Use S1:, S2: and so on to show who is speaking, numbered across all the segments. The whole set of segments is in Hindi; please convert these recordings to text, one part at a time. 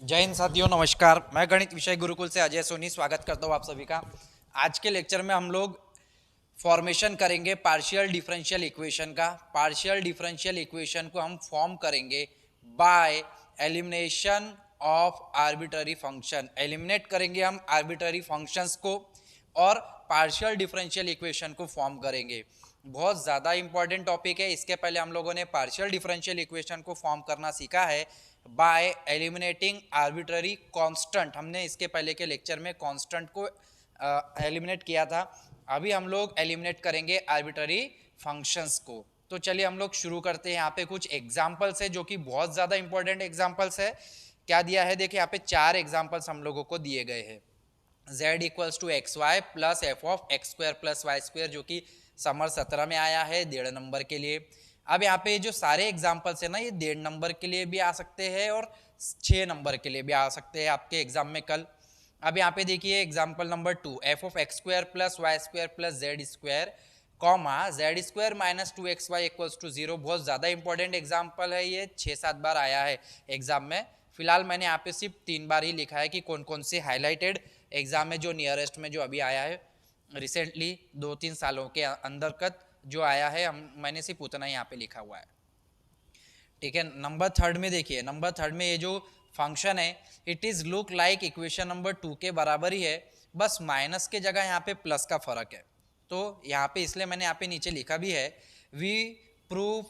S1: जय हिंद साथियों, नमस्कार। मैं गणित विषय गुरुकुल से अजय सोनी स्वागत करता हूँ आप सभी का। आज के लेक्चर में हम लोग फॉर्मेशन करेंगे पार्शियल डिफरेंशियल इक्वेशन का। पार्शियल डिफरेंशियल इक्वेशन को हम फॉर्म करेंगे by elimination of arbitrary function. Eliminate करेंगे हम आर्बिट्ररी फंक्शंस को और पार्शियल डिफरेंशियल इक्वेशन को फॉर्म करेंगे। बहुत ज़्यादा इंपॉर्टेंट टॉपिक है। इसके पहले हम लोगों ने पार्शियल डिफरेंशियल इक्वेशन को फॉर्म करना सीखा है बाय एलिमिनेटिंग आर्बिट्ररी कांस्टेंट। हमने इसके पहले के लेक्चर में कांस्टेंट को एलिमिनेट किया था। अभी हम लोग एलिमिनेट करेंगे आर्बिट्ररी फंक्शंस को। तो चलिए हम लोग शुरू करते हैं। यहाँ पे कुछ एग्जाम्पल्स है जो कि बहुत ज़्यादा इंपॉर्टेंट एग्जाम्पल्स है। क्या दिया है देखिए, यहाँ पे 4 एग्जाम्पल्स हम लोगों को दिए गए हैं। z equals to X Y plus F of x square plus Y square, जो कि समर 17 में आया है 1.5 नंबर के लिए। अब यहाँ पे जो सारे एग्जाम्पल्स है ना, ये 1.5 नंबर के लिए भी आ सकते हैं और 6 नंबर के लिए भी आ सकते हैं आपके एग्जाम में कल। अब यहाँ पे देखिए example number 2, F of x square plus Y square plus Z square comma Z square minus 2xy equals to 0। बहुत ज़्यादा इंपॉर्टेंट एग्जाम्पल है, ये 6-7 बार आया है एग्जाम में। फिलहाल मैंने यहाँ पे सिर्फ 3 बार ही लिखा है कि कौन कौन से हाईलाइटेड एग्जाम में जो नियरेस्ट में जो अभी आया है रिसेंटली 2-3 सालों के अंतर्गत जो आया है, मैंने सिर्फ उतना ही यहाँ पे लिखा हुआ है। ठीक है, नंबर 3 में देखिए, नंबर 3 में ये जो फंक्शन है it is look like equation number 2 के बराबर ही है, बस माइनस के जगह यहाँ पे प्लस का फर्क है। तो यहाँ पे इसलिए मैंने यहाँ पे नीचे लिखा भी है, we prove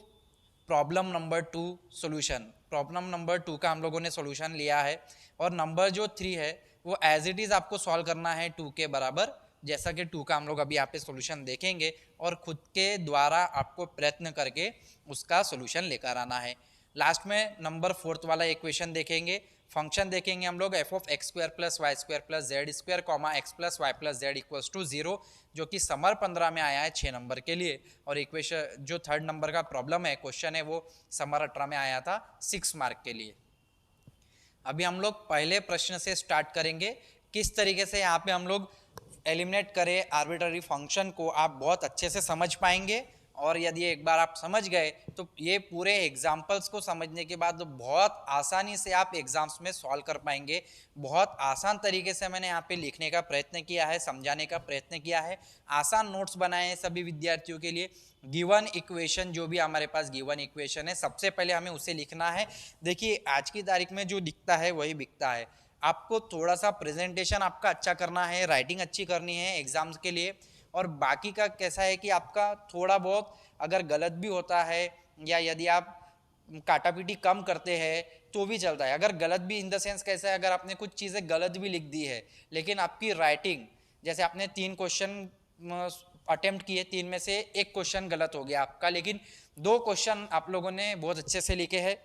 S1: problem number 2 solution. Problem number 2 का हम लोगों ने सॉल्यूशन लिया है और नंबर जो 3 है वो एज इट इज आपको सॉल्व करना है 2 के बराबर, जैसा कि 2 का हम लोग अभी यहाँ पे सॉल्यूशन देखेंगे और खुद के द्वारा आपको प्रयत्न करके उसका सॉल्यूशन लेकर आना है। लास्ट में नंबर 4 वाला इक्वेशन देखेंगे, फंक्शन देखेंगे हम लोग f of x square plus Y square plus Z square comma x plus y plus z equals to 0, जो कि समर 15 में आया है 6 नंबर के लिए। और इक्वेशन जो 3rd नंबर का प्रॉब्लम है, क्वेश्चन है, वो समर 18 में आया था 6 मार्क के लिए। अभी हम लोग पहले प्रश्न से स्टार्ट करेंगे, किस तरीके से यहाँ पे हम लोग एलिमिनेट करें आर्बिट्ररी फंक्शन को, आप बहुत अच्छे से समझ पाएंगे। और यदि एक बार आप समझ गए तो ये पूरे एग्जाम्पल्स को समझने के बाद बहुत आसानी से आप एग्जाम्स में सॉल्व कर पाएंगे। बहुत आसान तरीके से मैंने यहाँ पे लिखने का प्रयत्न किया है, समझाने का प्रयत्न किया है, आसान नोट्स बनाए हैं सभी विद्यार्थियों के लिए। गिवन इक्वेशन, जो भी हमारे पास गिवन इक्वेशन है, सबसे पहले हमें उसे लिखना है। देखिए आज की तारीख में जो दिखता है वही बिकता है। आपको थोड़ा सा प्रेजेंटेशन आपका अच्छा करना है, राइटिंग अच्छी करनी है एग्जाम्स के लिए, और बाकी का कैसा है कि आपका थोड़ा बहुत अगर गलत भी होता है या यदि आप काटा पीटी कम करते हैं तो भी चलता है। अगर गलत भी इन द सेंस कैसा है, अगर आपने कुछ चीज़ें गलत भी लिख दी है लेकिन आपकी राइटिंग, जैसे आपने 3 क्वेश्चन अटेम्प्ट किए, 3 में से 1 क्वेश्चन गलत हो गया आपका, लेकिन 2 क्वेश्चन आप लोगों ने बहुत अच्छे से लिखे हैं,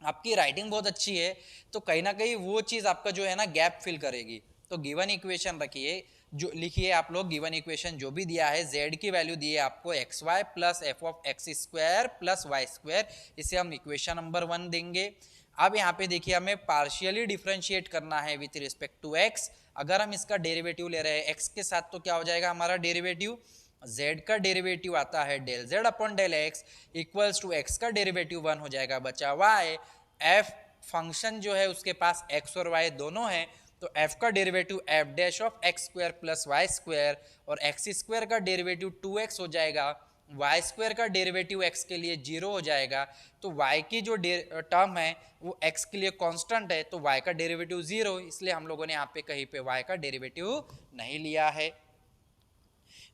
S1: आपकी राइटिंग बहुत अच्छी है, तो कहीं ना कहीं वो चीज़ आपका जो है ना गैप फिल करेगी। तो गिवन इक्वेशन रखिए, जो लिखिए आप लोग, गिवन इक्वेशन जो भी दिया है, z की वैल्यू दी है आपको x Y plus F of x square plus Y square, इसे हम इक्वेशन नंबर 1 देंगे। अब यहाँ पे देखिए हमें पार्शियली डिफ्रेंशिएट करना है विथ रिस्पेक्ट टू x। अगर हम इसका डेरिवेटिव ले रहे हैं x के साथ तो क्या हो जाएगा हमारा डेरिवेटिव, z का डेरिवेटिव आता है del z upon del x equals to x का डेरिवेटिव 1 हो जाएगा, बचा y। f फंक्शन जो है उसके पास x और y दोनों हैं, तो f का derivative f dash of x square plus Y square और एक्स स्क्वायर का डेरिवेटिव 2x हो जाएगा, वाई स्क्वायर का डेरिवेटिव x के लिए 0 हो जाएगा। तो y की जो टर्म है वो x के लिए कांस्टेंट है, तो y का डेरिवेटिव 0, इसलिए हम लोगों ने यहाँ पे कहीं पे y का डेरिवेटिव नहीं लिया है।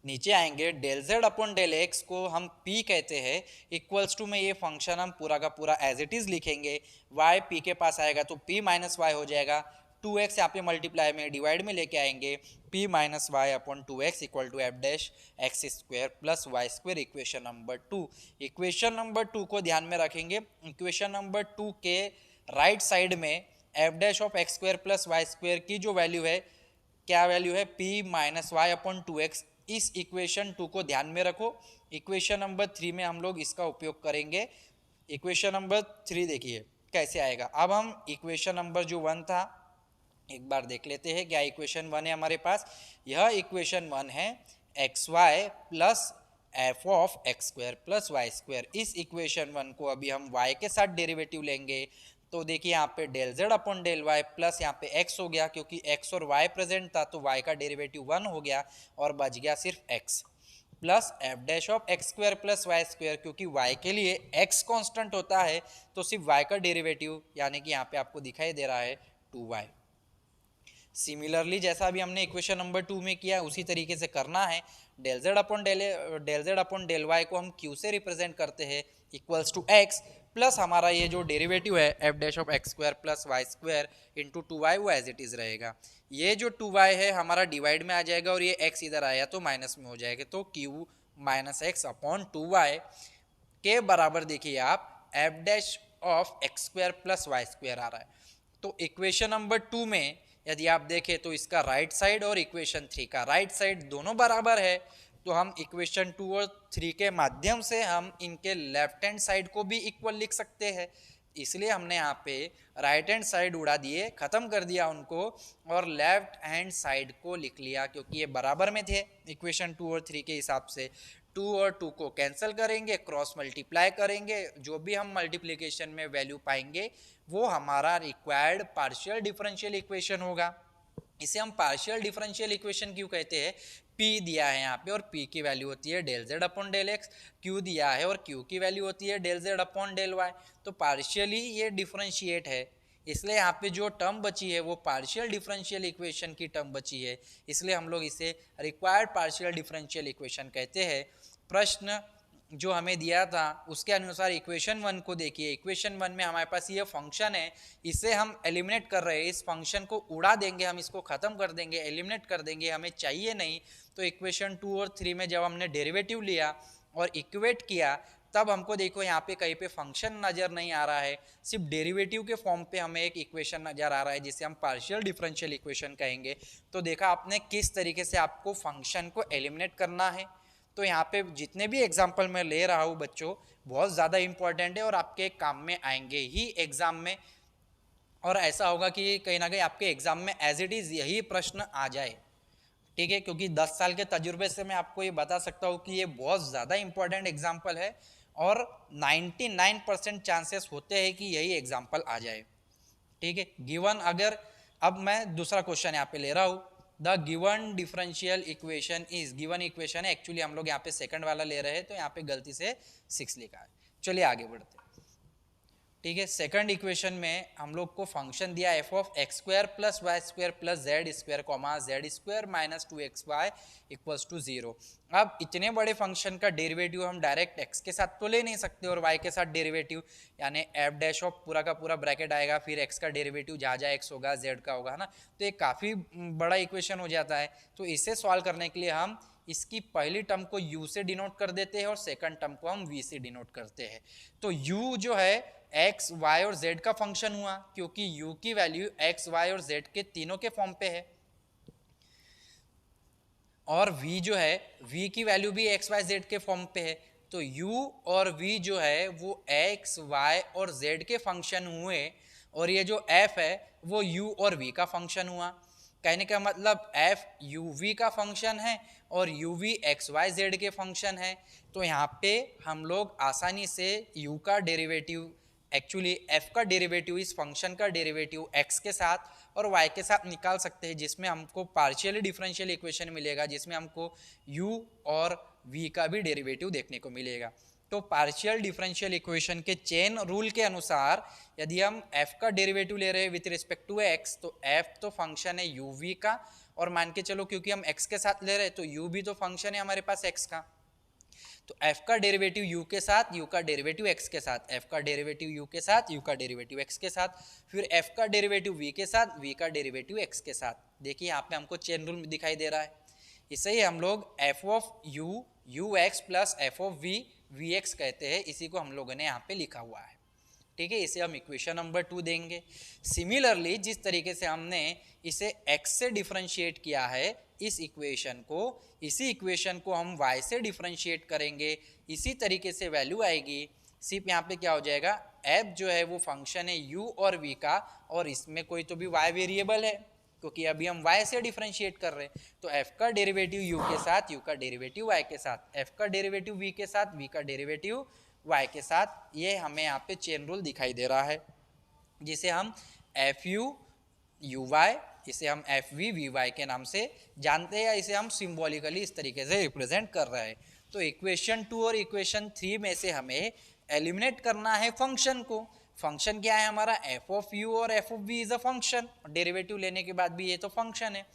S1: नीचे आएंगे, del z upon del x को हम p कहते हैं, इक्वल्स टू में ये फंक्शन हम पूरा का पूरा एज इट इज लिखेंगे, y p के पास आएगा तो p माइनस वाई हो जाएगा, 2x यहाँ पे मल्टीप्लाई में डिवाइड में लेके आएंगे, p minus y upon 2x equal to f dash x square plus Y square, equation number 2। Equation number 2 को ध्यान में रखेंगे, इक्वेशन नंबर 2 के राइट साइड में f dash of x square plus Y square की जो वैल्यू है, क्या वैल्यू है, p minus y upon 2x। इस इक्वेशन 2 को ध्यान में रखो। इक्वेशन नंबर 3 में हम लोग इसका उपयोग करेंगे। इक्वेशन नंबर 3 देखिए कैसे आएगा। अब हम इक्वेशन नंबर जो 1 था एक बार देख लेते हैं, क्या इक्वेशन 1 है हमारे पास। यह इक्वेशन 1 है x Y plus F of x square plus Y square. इस इक्वेशन 1 को अभी हम y के साथ डेरिवेटिव लेंगे, तो देखिए यहाँ पे del Z upon del y plus यहाँ पे एक्स हो गया, क्योंकि एक्स और वाई प्रेजेंट था तो वाई का डेरिवेटिव 1 हो गया और बच गया सिर्फ x, plus f dash of x square plus Y square, क्योंकि वाई के लिए एक्स कांस्टेंट होता है तो सिर्फ वाई का डेरिवेटिव यानी कि यहाँ पे आपको दिखाई दे रहा है 2y। सिमिलरली जैसा अभी हमने इक्वेशन नंबर 2 में किया उसी तरीके से करना है। Del Z upon del y को हम q से रिप्रेजेंट करते हैं इक्वल्स टू x, प्लस हमारा ये जो डेरिवेटिव है f dash of x square plus Y square into 2y वो एज इट इज रहेगा। ये जो 2y है हमारा डिवाइड में आ जाएगा और ये x इधर आया तो माइनस में हो जाएगा, तो q minus x upon 2y के बराबर देखिए आप F dash of x square plus Y square आ रहा है। तो इक्वेशन नंबर 2 में यदि आप देखें तो इसका राइट साइड और इक्वेशन 3 का राइट साइड दोनों बराबर है, तो हम इक्वेशन 2 और 3 के माध्यम से हम इनके लेफ्ट हैंड साइड को भी इक्वल लिख सकते हैं। इसलिए हमने यहाँ पे राइट हैंड साइड उड़ा दिए, खत्म कर दिया उनको और लेफ्ट हैंड साइड को लिख लिया, क्योंकि ये बराबर में थे इक्वेशन 2 और 3 के हिसाब से। 2 और 2 को कैंसिल करेंगे, क्रॉस मल्टीप्लाई करेंगे, जो भी हम मल्टीप्लिकेशन में वैल्यू पाएंगे वो हमारा रिक्वायर्ड पार्शियल डिफरेंशियल इक्वेशन होगा। इसे हम पार्शियल डिफरेंशियल इक्वेशन क्यों कहते हैं? P दिया है यहाँ पे और P की वैल्यू होती है del Z upon del x, Q दिया है और Q की वैल्यू होती है del Z upon del y. तो पार्शियली ये डिफरेंशिएट है, इसलिए यहाँ पे जो टर्म बची है वो पार्शियल डिफरेंशियल इक्वेशन की टर्म बची है, इसलिए हम लोग इसे रिक्वायर्ड पार्शियल डिफरेंशियल इक्वेशन कहते हैं। प्रश्न जो हमें दिया था उसके अनुसार इक्वेशन 1 को देखिए। इक्वेशन 1 में हमारे पास ये फंक्शन है, इसे हम एलिमिनेट कर रहे हैं, इस फंक्शन को उड़ा देंगे, हम इसको खत्म कर देंगे, एलिमिनेट कर देंगे, हमें चाहिए नहीं। तो इक्वेशन 2 और 3 में जब हमने डेरिवेटिव लिया और इक्वेट किया तब हमको देखो यहाँ पे कहीं पे फंक्शन नज़र नहीं आ रहा है, सिर्फ डेरिवेटिव के फॉर्म पे हमें एक इक्वेशन नज़र आ रहा है जिसे हम पार्शियल डिफरेंशियल इक्वेशन कहेंगे। तो देखा आपने किस तरीके से आपको फंक्शन को एलिमिनेट करना है। तो यहाँ पे जितने भी एग्जाम्पल मैं ले रहा हूँ बच्चों बहुत ज़्यादा इंपॉर्टेंट है और आपके काम में आएंगे ही एग्जाम में, और ऐसा होगा कि कहीं ना कहीं आपके एग्जाम में एज इट इज़ यही प्रश्न आ जाए, ठीक है, क्योंकि 10 साल के तजुर्बे से मैं आपको ये बता सकता हूँ कि ये बहुत ज़्यादा इंपॉर्टेंट एग्जाम्पल है और 99% चांसेस होते हैं कि यही एग्जाम्पल आ जाए, ठीक है। गिवन अगर अब मैं दूसरा क्वेश्चन यहाँ पे ले रहा हूँ, the given differential equation is, given equation है, एक्चुअली हम लोग यहाँ पे सेकंड वाला ले रहे हैं तो यहाँ पे गलती से 6 लिखा है। चलिए आगे बढ़ते हैं, ठीक है। सेकंड इक्वेशन में हम लोग को फंक्शन दिया f of x square plus Y square plus Z square comma Z square minus 2xy equals to 0। अब इतने बड़े फंक्शन का डेरिवेटिव हम डायरेक्ट एक्स के साथ तो ले नहीं सकते और वाई के साथ डेरिवेटिव, यानी एफ डैश ऑफ पूरा का पूरा ब्रैकेट आएगा, फिर एक्स का डेरिवेटिव जहाँ एक्स होगा जेड का होगा, है ना। तो ये काफ़ी बड़ा इक्वेशन हो जाता है। तो इसे सॉल्व करने के लिए हम इसकी पहली टर्म को u से डिनोट कर देते हैं और सेकंड टर्म को हम v से डिनोट करते हैं। तो u जो है x, y और z का फंक्शन हुआ, क्योंकि u की वैल्यू x, y और z के तीनों के फॉर्म पे है, और v जो है v की वैल्यू भी x, y, z के फॉर्म पे है। तो u और v जो है वो x, y और z के फंक्शन हुए और ये जो f है वो u और v का फंक्शन हुआ। कहने का मतलब f uv का फंक्शन है और uv xyz के फंक्शन है। तो यहाँ पे हम लोग आसानी से u का डेरिवेटिव, एक्चुअली f का डेरिवेटिव इस फंक्शन का डेरिवेटिव x के साथ और y के साथ निकाल सकते हैं, जिसमें हमको पार्शियली डिफरेंशियल इक्वेशन मिलेगा, जिसमें हमको u और v का भी डेरिवेटिव देखने को मिलेगा। तो पार्शियल डिफरेंशियल इक्वेशन के चेन रूल के अनुसार यदि हम f का डेरिवेटिव ले रहे हैं विथ रिस्पेक्ट टू x, तो f तो फंक्शन है uv का, और मान के चलो क्योंकि हम x के साथ ले रहे हैं तो u भी तो फंक्शन है हमारे पास x का। तो f का डेरिवेटिव u के साथ, u का डेरिवेटिव x के साथ, f का डेरिवेटिव u के साथ, u का डेरिवेटिव x के साथ, फिर f का डेरिवेटिव v के साथ, v का डेरिवेटिव x के साथ। देखिए यहाँ पे हमको चेन रूल दिखाई दे रहा है। इसे ही हम लोग f of u ux plus f of v vx कहते हैं, इसी को हम लोगों ने यहाँ पे लिखा हुआ है, ठीक है। इसे हम इक्वेशन नंबर 2 देंगे। सिमिलरली जिस तरीके से हमने इसे x से डिफरेंशिएट किया है इस इक्वेशन को, इसी इक्वेशन को हम y से डिफरेंशिएट करेंगे, इसी तरीके से वैल्यू आएगी। सिर्फ यहाँ पे क्या हो जाएगा, f जो है वो फंक्शन है u और v का, और इसमें कोई तो भी y वेरिएबल है क्योंकि अभी हम y से डिफरेंशिएट कर रहे हैं। तो f का डेरिवेटिव u के साथ, u का डेरिवेटिव y के साथ, f का डेरिवेटिव v के साथ, v का डेरिवेटिव y के साथ, ये हमें यहाँ पे चेन रूल दिखाई दे रहा है। जिसे हम एफ यू यू वाई, इसे हम एफ वी वी वाई के नाम से जानते हैं, या इसे हम सिंबॉलिकली इस तरीके से रिप्रेजेंट कर रहे हैं। तो इक्वेशन 2 और इक्वेशन 3 में से हमें एलिमिनेट करना है फंक्शन को। फंक्शन क्या है हमारा, एफ ऑफ यू और f of v is a function, derivative लेने के बाद भी ये तो फंक्शन है,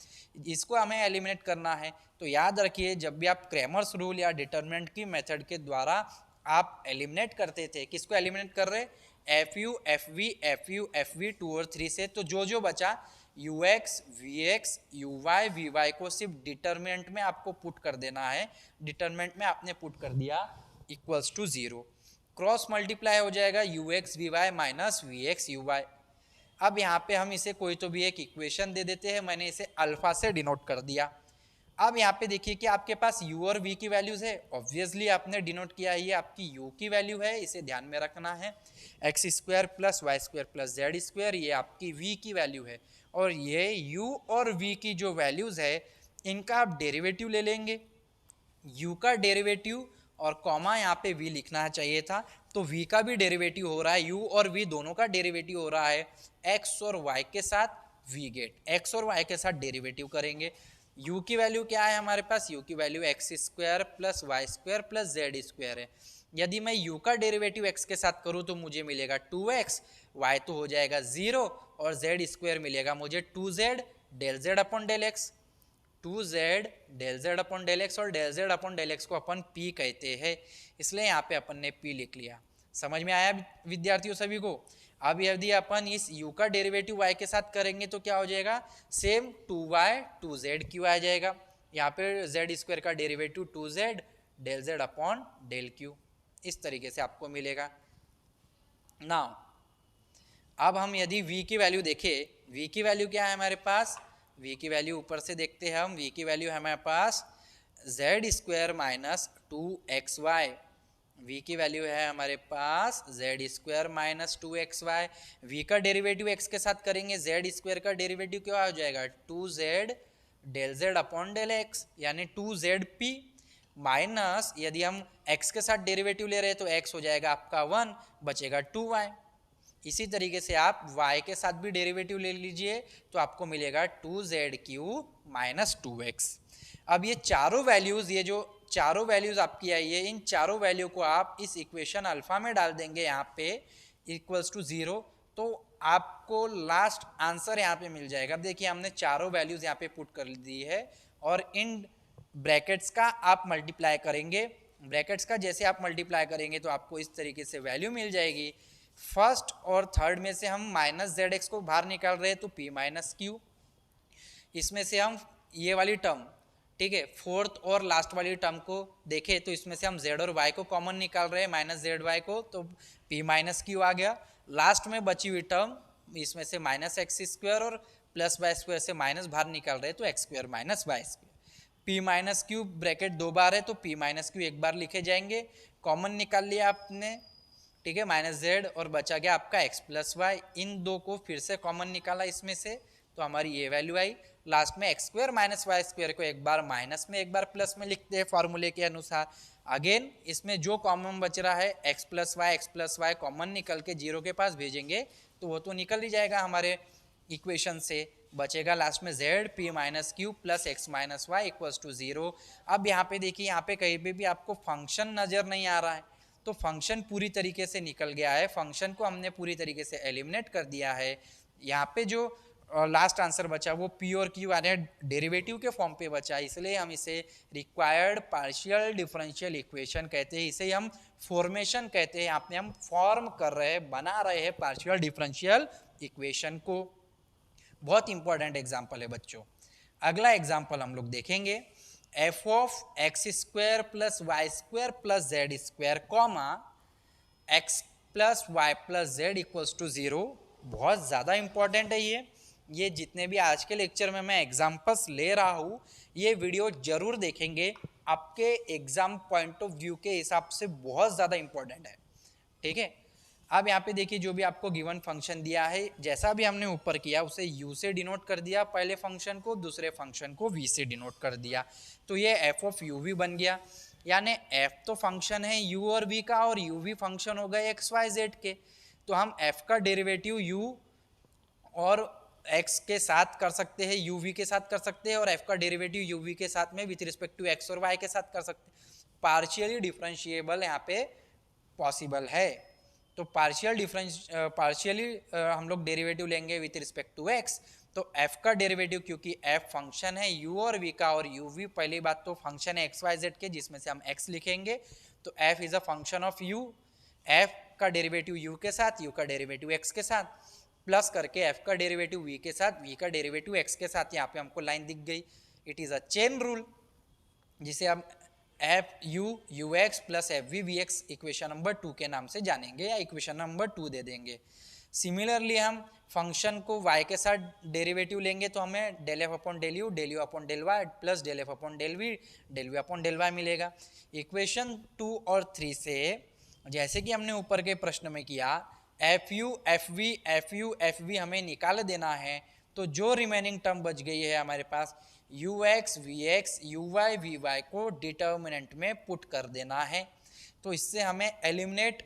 S1: इसको हमें एलिमिनेट करना है। तो याद रखिए, जब भी आप क्रैमर्स रूल या डिटरमिनेंट की मेथड के द्वारा आप एलिमिनेट करते थे, किसको एलिमिनेट कर रहे, एफ यू एफ वी 2 और 3 से, तो जो जो बचा u x v x you y को सिर्फ डिटरमिनेंट में आपको पुट कर देना है। डिटरमिनेंट में आपने पुट कर दिया इक्वल्स टू 0, क्रॉस मल्टीप्लाई हो जाएगा u x v y minus v x you y. अब यहाँ पे हम इसे कोई तो भी एक इक्वेशन दे देते हैं, मैंने इसे अल्फा से डिनोट कर दिया। अब यहाँ पे देखिए कि आपके पास u और v की वैल्यूज है, ऑब्वियसली आपने डिनोट किया है, ये आपकी u की वैल्यू है, इसे ध्यान में रखना है। X square plus Y square plus Z square, ये आपकी v की वैल्यू है, और ये u और v की जो वैल्यूज है इनका आप डेरिवेटिव ले लेंगे। u का डेरिवेटिव और कॉमा यहाँ पे v लिखना चाहिए था, तो v का भी डेरिवेटिव हो रहा है, u और v दोनों का डेरिवेटिव हो रहा है x और y के साथ। v गेट x और y के साथ डेरिवेटिव करेंगे। u की वैल्यू क्या है हमारे पास, u की value x square plus Y square plus Z square है। यदि मैं u का डेरिवेटिव x के साथ करूँ तो मुझे मिलेगा 2x, y तो हो जाएगा 0, और z स्क्वायर मिलेगा मुझे 2z del z upon del x। 2z del z upon del x, और del z upon del x को अपन p कहते हैं, इसलिए यहाँ पे अपन ने p लिख लिया। समझ में आया विद्यार्थियों सभी को। अब यदि अपन इस u का डेरिवेटिव y के साथ करेंगे तो क्या हो जाएगा, सेम 2y 2z क्यू आ जाएगा। यहाँ पे z स्क्वायर का derivative 2z del z upon del q, इस तरीके से आपको मिलेगा। नाउ अब हम यदि v की वैल्यू देखें, v की वैल्यू क्या है हमारे पास, v की वैल्यू ऊपर से देखते हैं हम, v की वैल्यू है हमारे पास z square minus 2xy, v की वैल्यू है हमारे पास z square minus 2xy। v का डेरिवेटिव x के साथ करेंगे, z स्क्वायर का डेरिवेटिव क्या हो जाएगा 2z del z upon del x, यानी 2zp माइनस, यदि हम x के साथ डेरिवेटिव ले रहे हैं तो x हो जाएगा आपका 1, बचेगा 2y। इसी तरीके से आप y के साथ भी डेरिवेटिव ले लीजिए तो आपको मिलेगा 2z³ माइनस 2x। अब ये चारों वैल्यूज, ये जो चारों वैल्यूज आपकी आई है, इन चारों वैल्यू को आप इस इक्वेशन अल्फा में डाल देंगे यहाँ पे इक्वल्स टू 0, तो आपको लास्ट आंसर यहाँ पे मिल जाएगा। अब देखिए हमने चारों वैल्यूज यहाँ पे पुट कर दी है, और इन ब्रैकेट्स का आप मल्टीप्लाई करेंगे। ब्रैकेट्स का जैसे आप मल्टीप्लाई करेंगे तो आपको इस तरीके से वैल्यू मिल जाएगी। फर्स्ट और थर्ड में से हम माइनस जेड एक्स को बाहर निकाल रहे हैं तो p माइनस क्यू, इसमें से हम ये वाली टर्म, ठीक है, फोर्थ और लास्ट वाली टर्म को देखें तो इसमें से हम z और y को कॉमन निकाल रहे हैं, माइनस जेड वाई को, तो p माइनस क्यू आ गया। लास्ट में बची हुई टर्म, इसमें से माइनस एक्स स्क्वायर और प्लस वाई स्क्वायर से माइनस बाहर निकाल रहे हैं तो x square minus y square. p minus q bracket 2 बार है तो p माइनस क्यू एक बार लिखे जाएंगे, कॉमन निकाल लिया आपने, ठीक है, माइनस जेड, और बचा गया आपका x प्लस वाई। इन दो को फिर से कॉमन निकाला इसमें से, तो हमारी ये वैल्यू आई। लास्ट में x square minus y square को एक बार माइनस में एक बार प्लस में लिखते हैं फॉर्मूले के अनुसार। अगेन इसमें जो कॉमन बच रहा है x प्लस वाई कॉमन निकल के 0 के पास भेजेंगे तो वो तो निकल ही जाएगा हमारे इक्वेशन से। बचेगा लास्ट में z p minus q plus x minus y equals to 0। अब यहाँ पे देखिए, यहाँ पे कहीं पे भी आपको फंक्शन नज़र नहीं आ रहा है, तो फंक्शन पूरी तरीके से निकल गया है, फंक्शन को हमने पूरी तरीके से एलिमिनेट कर दिया है। यहाँ पे जो लास्ट आंसर बचा वो p और q यानी डेरिवेटिव के फॉर्म पे बचा, इसलिए हम इसे रिक्वायर्ड पार्शियल डिफरेंशियल इक्वेशन कहते हैं, इसे हम फॉर्मेशन कहते हैं। यहाँ पे हम फॉर्म कर रहे हैं, बना रहे हैं पार्शियल डिफरेंशियल इक्वेशन को। बहुत इंपॉर्टेंट एग्जाम्पल है बच्चों। अगला एग्जाम्पल हम लोग देखेंगे, f of x square plus Y square plus Z square comma x plus y plus z equals to 0। बहुत ज़्यादा इंपॉर्टेंट है ये जितने भी आज के लेक्चर में मैं एग्जाम्पल्स ले रहा हूँ, ये वीडियो जरूर देखेंगे, आपके एग्जाम पॉइंट ऑफ व्यू के हिसाब से बहुत ज़्यादा इंपॉर्टेंट है, ठीक है। अब यहाँ पे देखिए, जो भी आपको गिवन फंक्शन दिया है, जैसा भी हमने ऊपर किया उसे u से डिनोट कर दिया पहले फंक्शन को, दूसरे फंक्शन को v से डिनोट कर दिया, तो ये f ऑफ u v बन गया। यानी f तो फंक्शन है u और v का, और u v फंक्शन हो गए x y z के, तो हम f का डेरिवेटिव u और x के साथ कर सकते हैं, uv के साथ कर सकते हैं, और f का डेरिवेटिव uv के साथ में विथ रिस्पेक्ट टू x और y के साथ कर सकते हैं। पार्शियली डिफरेंशिएबल यहाँ पे पॉसिबल है। तो पार्शियली हम लोग डेरिवेटिव लेंगे विथ रिस्पेक्ट टू x, तो f का डेरिवेटिव, क्योंकि f फंक्शन है u और v का, और uv पहली बात तो फंक्शन है xyz के जिसमें से हम x लिखेंगे, तो f is a function of u, f का डेरिवेटिव u के साथ, u का डेरिवेटिव x के साथ, प्लस करके f का डेरिवेटिव v के साथ, v का डेरिवेटिव x के साथ। यहाँ पे हमको लाइन दिख गई, it is a chain rule, जिसे हम f u u x plus f v v x equation number 2 के नाम से जानेंगे, या इक्वेशन नंबर 2 दे देंगे। सिमिलरली हम फंक्शन को y के साथ डेरिवेटिव लेंगे, तो हमें del f upon del u upon del y plus del f upon del v upon del y मिलेगा। इक्वेशन 2 और 3 से, जैसे कि हमने ऊपर के प्रश्न में किया, एफ यू एफ वी हमें निकाल देना है, तो जो रिमेनिंग टर्म बच गई है हमारे पास, U X you Y V Y को डिटर्मिनेंट में पुट कर देना है, तो इससे हमें एलिमिनेट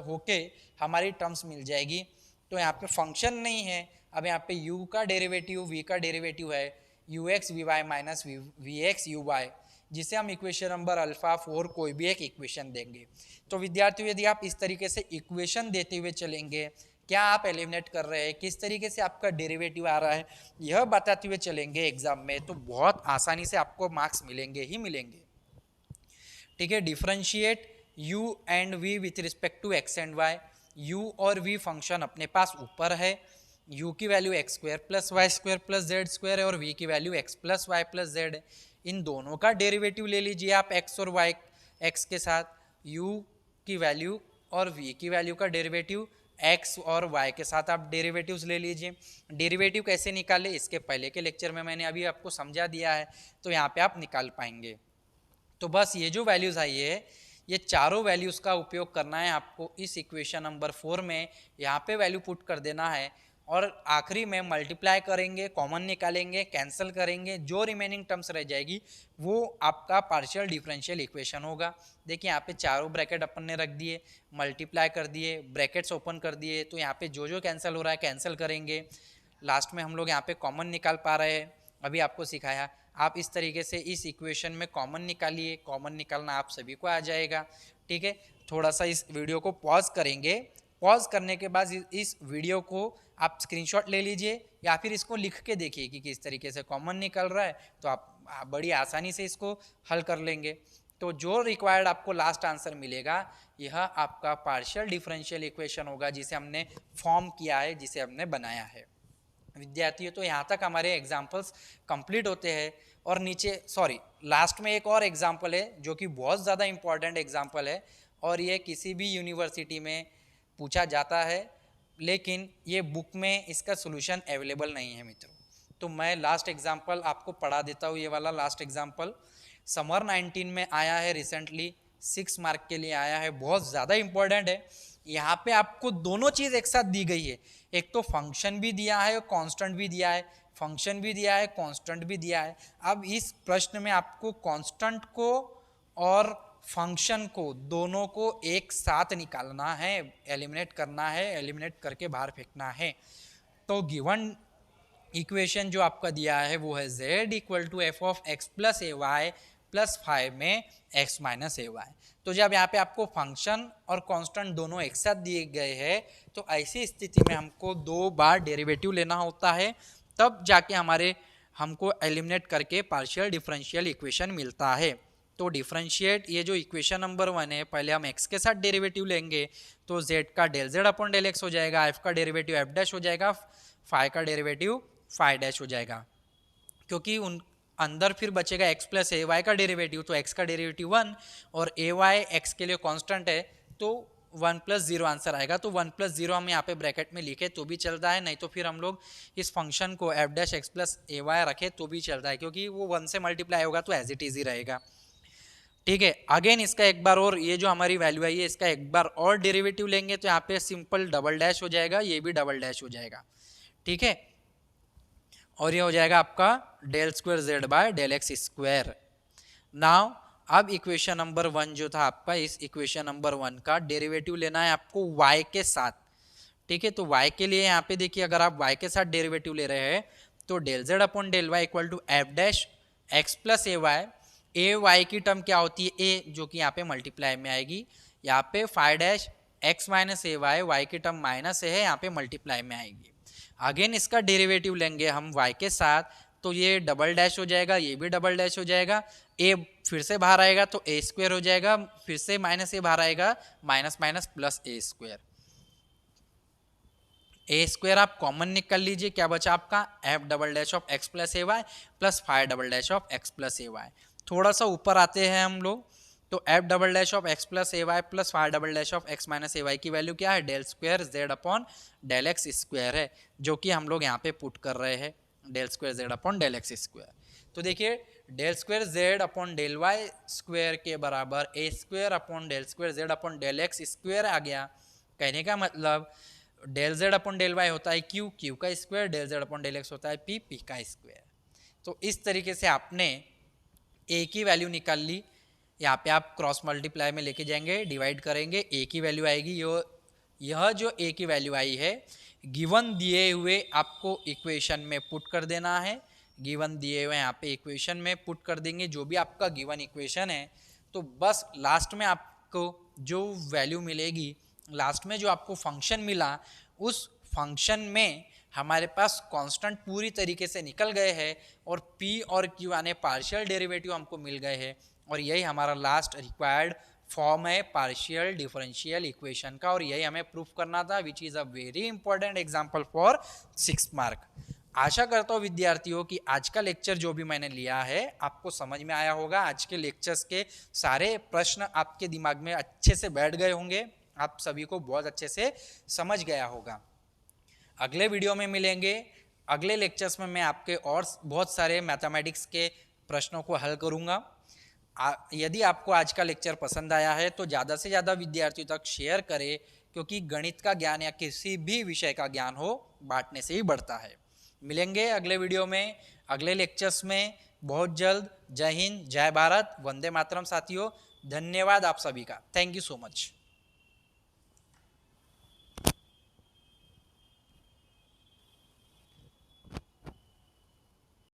S1: होके हमारी टर्म्स मिल जाएगी। तो यहाँ पे फंक्शन नहीं है, अब यहाँ पे u का डेरिवेटिव v का डेरिवेटिव है u x v y minus v x you y, जिसे हम इक्वेशन नंबर अल्फा 4 कोई भी एक इक्वेशन देंगे। तो विद्यार्थियों, यदि आप इस तरीके से इक्वेशन देते हुए चलेंगे, क्या आप एलिमिनेट कर रहे हैं, किस तरीके से आपका डेरिवेटिव आ रहा है, यह बताते हुए चलेंगे एग्जाम में, तो बहुत आसानी से आपको मार्क्स मिलेंगे ही मिलेंगे। ठीक है, differentiate u and v with respect to x and y। u और v फंक्शन अपने पास ऊपर है, u की value x square plus Y square plus Z square है, और v की value x plus y plus z है। इन दोनों का डेरिवेटिव ले लीजिए आप x और y, x के साथ u की वैल्यू और v की वैल्यू का डेरिवेटिव x और y के साथ आप डेरिवेटिव्स ले लीजिए। डेरिवेटिव कैसे निकाले, इसके पहले के लेक्चर में मैंने अभी आपको समझा दिया है, तो यहाँ पे आप निकाल पाएंगे। तो बस ये जो वैल्यूज़ आई है, ये चारों वैल्यूज़ का उपयोग करना है आपको इस इक्वेशन नंबर 4 में, यहाँ पे वैल्यू पुट कर देना है, और आखिरी में मल्टीप्लाई करेंगे, कॉमन निकालेंगे, कैंसिल करेंगे, जो रिमेनिंग टर्म्स रह जाएगी वो आपका पार्शियल डिफरेंशियल इक्वेशन होगा। देखिए यहाँ पे चारों ब्रैकेट अपन ने रख दिए, मल्टीप्लाई कर दिए, ब्रैकेट्स ओपन कर दिए, तो यहाँ पे जो जो कैंसिल हो रहा है कैंसिल करेंगे, लास्ट में हम लोग यहाँ पे कॉमन निकाल पा रहे हैं। अभी आपको सिखाया, आप इस तरीके से इस इक्वेशन में कॉमन निकालिए, कॉमन निकालना आप सभी को आ जाएगा। ठीक है, थोड़ा सा इस वीडियो को पॉज करेंगे, पॉज करने के बाद इस वीडियो को आप स्क्रीनशॉट ले लीजिए, या फिर इसको लिख के देखिए कि किस तरीके से कॉमन निकल रहा है, तो आप बड़ी आसानी से इसको हल कर लेंगे। तो जो रिक्वायर्ड आपको लास्ट आंसर मिलेगा, यह आपका पार्शियल डिफरेंशियल इक्वेशन होगा, जिसे हमने फॉर्म किया है, जिसे हमने बनाया है। विद्यार्थियों, तो यहाँ तक हमारे एग्जाम्पल्स कंप्लीट होते हैं, और नीचे लास्ट में एक और एग्जाम्पल है जो कि बहुत ज़्यादा इम्पॉर्टेंट एग्जाम्पल है, और ये किसी भी यूनिवर्सिटी में पूछा जाता है, लेकिन ये बुक में इसका सोल्यूशन अवेलेबल नहीं है मित्रों। तो मैं लास्ट एग्जाम्पल आपको पढ़ा देता हूँ। ये वाला लास्ट एग्जाम्पल समर 19 में आया है, रिसेंटली 6 मार्क के लिए आया है, बहुत ज़्यादा इम्पोर्टेंट है। यहाँ पे आपको दोनों चीज़ एक साथ दी गई है, एक तो फंक्शन भी दिया है और कांस्टेंट भी दिया है, फंक्शन भी दिया है, कांस्टेंट भी दिया है। अब इस प्रश्न में आपको कांस्टेंट को और फंक्शन को दोनों को एक साथ निकालना है, एलिमिनेट करना है, एलिमिनेट करके बाहर फेंकना है। तो गिवन इक्वेशन जो आपका दिया है वो है z equal to f of x plus a y plus 5 में x माइनस ए वाई। तो जब यहाँ पे आपको फंक्शन और कांस्टेंट दोनों एक साथ दिए गए हैं, तो ऐसी स्थिति में हमको 2 बार डेरिवेटिव लेना होता है, तब जाके हमको एलिमिनेट करके पार्शियल डिफरेंशियल इक्वेशन मिलता है। तो डिफरेंशिएट, ये जो इक्वेशन नंबर 1 है, पहले हम x के साथ डेरिवेटिव लेंगे, तो z का del z upon del x हो जाएगा, f का डेरिवेटिव f डैश हो जाएगा, फाई का डेरिवेटिव फाई डैश हो जाएगा, क्योंकि उन अंदर फिर बचेगा x प्लस ए वाई का डेरिवेटिव, तो x का डेरिवेटिव 1 और ए वाई एक्स के लिए कांस्टेंट है, तो 1 प्लस 0 आंसर आएगा। तो 1 प्लस 0 हम यहाँ पे ब्रैकेट में लिखे तो भी चलता है, नहीं तो फिर हम लोग इस फंक्शन को F dash x plus a Y रखे तो भी चलता है, क्योंकि वो 1 से मल्टीप्लाई होगा तो एज इट इज ही रहेगा। ठीक है, अगेन इसका एक बार और, ये जो हमारी वैल्यू आई है इसका एक बार और डेरिवेटिव लेंगे, तो यहाँ पे सिंपल डबल डैश हो जाएगा, ये भी डबल डैश हो जाएगा। ठीक है, और ये हो जाएगा आपका del square z by del x square. Now अब इक्वेशन नंबर 1 जो था आपका, इस इक्वेशन नंबर 1 का डेरिवेटिव लेना है आपको y के साथ। ठीक है। तो y के लिए यहाँ पे देखिए, अगर आप y के साथ डेरिवेटिव ले रहे हैं तो del Z upon del y equal to f dash x plus a y की टर्म क्या होती है ए, जो कि यहाँ पे मल्टीप्लाई में आएगी। यहाँ पे five dash x minus a y की टर्म माइनस है, यहाँ पे मल्टीप्लाई में आएगी। अगेन इसका डेरिवेटिव लेंगे हम y के साथ, तो ये डबल डैश हो जाएगा, ये भी डबल डैश हो जाएगा, a फिर से बाहर आएगा तो a स्क्वायर हो जाएगा, फिर से माइनस ए बाहर आएगा, minus minus plus a square. A square आप कॉमन निकाल लीजिए, क्या बचा आपका f double dash of x plus a y plus five double dash of x plus a y. थोड़ा सा ऊपर आते हैं हम लोग, तो f double dash of x plus a y plus five double dash of x minus a y की वैल्यू क्या है, del square Z upon del x square है, जो कि हम लोग यहाँ पे पुट कर रहे हैं, del square Z upon del x square. तो देखिए del square Z upon del Y square के बराबर A square upon del square Z upon del x square आ गया। कहने का मतलब del Z upon del Y होता है क्यू का square, del Z upon del X होता है पी का स्क्वायर। तो इस तरीके से आपने ए की वैल्यू निकाल ली। यहाँ पे आप क्रॉस मल्टीप्लाई में लेके जाएंगे, डिवाइड करेंगे, ए की वैल्यू आएगी। यह जो ए की वैल्यू आई है गिवन दिए हुए आपको इक्वेशन में पुट कर देना है। गिवन दिए हुए यहाँ पे इक्वेशन में पुट कर देंगे जो भी आपका गिवन इक्वेशन है। तो बस लास्ट में आपको जो वैल्यू मिलेगी, लास्ट में जो आपको फंक्शन मिला, उस फंक्शन में हमारे पास कांस्टेंट पूरी तरीके से निकल गए हैं और p और q यानी पार्शियल डेरिवेटिव हमको मिल गए हैं, और यही हमारा लास्ट रिक्वायर्ड फॉर्म है पार्शियल डिफरेंशियल इक्वेशन का, और यही हमें प्रूफ करना था, which is a very important example for 6 mark. आशा करता हूँ विद्यार्थियों कि आज का लेक्चर जो भी मैंने लिया है आपको समझ में आया होगा। आज के लेक्चर्स के सारे प्रश्न आपके दिमाग में अच्छे से बैठ गए होंगे, आप सभी को बहुत अच्छे से समझ गया होगा। अगले वीडियो में मिलेंगे, अगले लेक्चर्स में मैं आपके और बहुत सारे मैथमेटिक्स के प्रश्नों को हल करूँगा। यदि आपको आज का लेक्चर पसंद आया है तो ज़्यादा से ज़्यादा विद्यार्थियों तक शेयर करें, क्योंकि गणित का ज्ञान या किसी भी विषय का ज्ञान हो बांटने से ही बढ़ता है। मिलेंगे अगले वीडियो में, अगले लेक्चर्स में बहुत जल्द। जय हिंद, जय भारत, वंदे मातरम साथियों। धन्यवाद आप सभी का, थैंक यू सो मच।